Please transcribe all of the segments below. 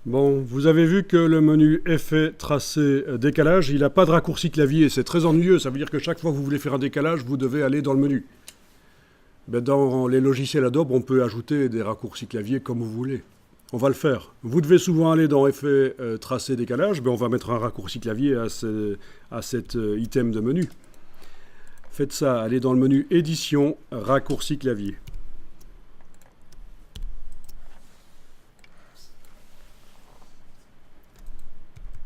Bon, vous avez vu que le menu effet, tracé, décalage, il n'a pas de raccourci clavier. C'est très ennuyeux. Ça veut dire que chaque fois que vous voulez faire un décalage, vous devez aller dans le menu. Ben, dans les logiciels Adobe, on peut ajouter des raccourcis clavier comme vous voulez. On va le faire. Vous devez souvent aller dans effet, tracé, décalage. Ben, on va mettre un raccourci clavier à cet item de menu. Faites ça. Allez dans le menu édition, raccourci clavier.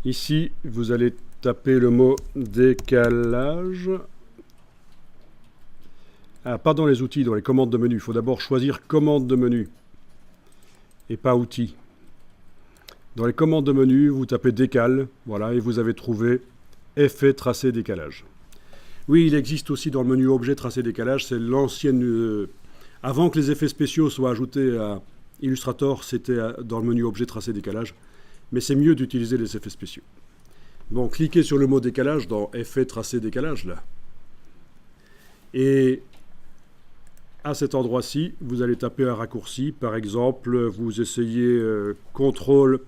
Ici, vous allez taper le mot décalage. Ah, pas dans les outils, dans les commandes de menu. Il faut d'abord choisir commande de menu et pas outils. Dans les commandes de menu, vous tapez décale, voilà, et vous avez trouvé effet tracé décalage. Oui, il existe aussi dans le menu objet tracé décalage, c'est l'ancienne... avant que les effets spéciaux soient ajoutés à Illustrator, c'était dans le menu objet tracé décalage. Mais c'est mieux d'utiliser les effets spéciaux. Bon, cliquez sur le mot décalage dans effet tracé décalage, là. Et à cet endroit-ci, vous allez taper un raccourci. Par exemple, vous essayez CTRL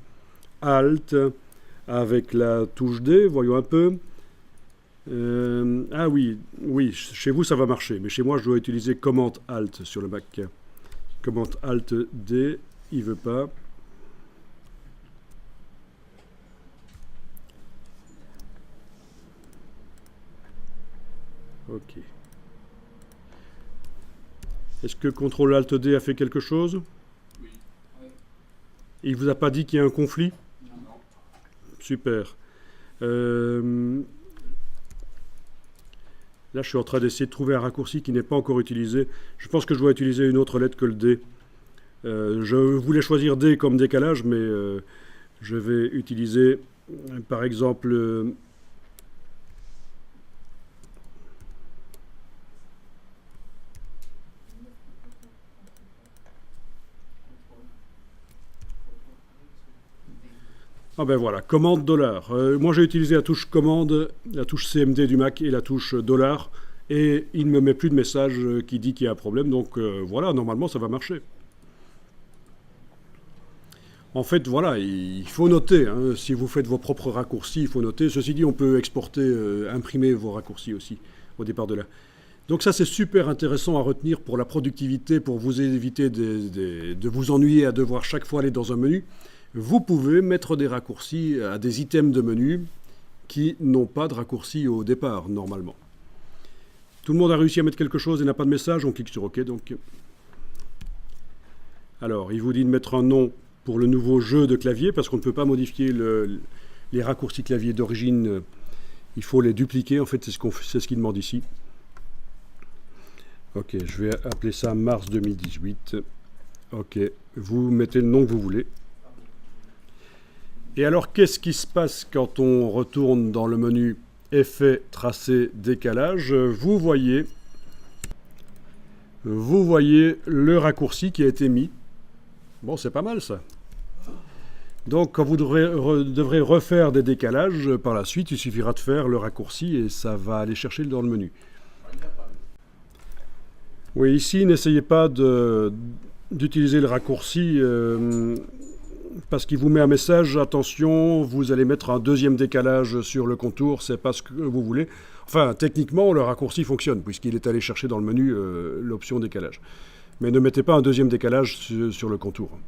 ALT avec la touche D, voyons un peu. Ah oui, chez vous ça va marcher, mais chez moi je dois utiliser commande ALT sur le Mac. Commande ALT D, il ne veut pas. Ok. Est-ce que CTRL ALT D a fait quelque chose? Oui. Il ne vous a pas dit qu'il y a un conflit? Non. Super. Là, je suis en train d'essayer de trouver un raccourci qui n'est pas encore utilisé. Je pense que je dois utiliser une autre lettre que le D. Je voulais choisir D comme décalage, mais je vais utiliser, par exemple... Ah ben voilà, commande $. Moi j'ai utilisé la touche commande, la touche CMD du Mac et la touche $, et il ne me met plus de message qui dit qu'il y a un problème, donc voilà, normalement ça va marcher. En fait, voilà, il faut noter, hein, si vous faites vos propres raccourcis, il faut noter. Ceci dit, on peut exporter, imprimer vos raccourcis aussi, au départ de là. Donc ça c'est super intéressant à retenir pour la productivité, pour vous éviter de vous ennuyer à devoir chaque fois aller dans un menu. Vous pouvez mettre des raccourcis à des items de menu qui n'ont pas de raccourci au départ, normalement. Tout le monde a réussi à mettre quelque chose et n'a pas de message, on clique sur OK. Donc. Alors, il vous dit de mettre un nom pour le nouveau jeu de clavier, parce qu'on ne peut pas modifier les raccourcis clavier d'origine. Il faut les dupliquer, en fait, c'est ce qu'il demande ici. OK, je vais appeler ça mars 2018. OK, vous mettez le nom que vous voulez. Et alors, qu'est-ce qui se passe quand on retourne dans le menu Effet, Tracé, Décalage? Vous voyez le raccourci qui a été mis. Bon, c'est pas mal ça. Donc, quand vous devrez refaire des décalages, par la suite, il suffira de faire le raccourci et ça va aller chercher dans le menu. Oui, ici, n'essayez pas d'utiliser le raccourci... parce qu'il vous met un message, attention, vous allez mettre un deuxième décalage sur le contour, c'est pas ce que vous voulez. Enfin, techniquement, le raccourci fonctionne, puisqu'il est allé chercher dans le menu l'option décalage. Mais ne mettez pas un deuxième décalage sur le contour.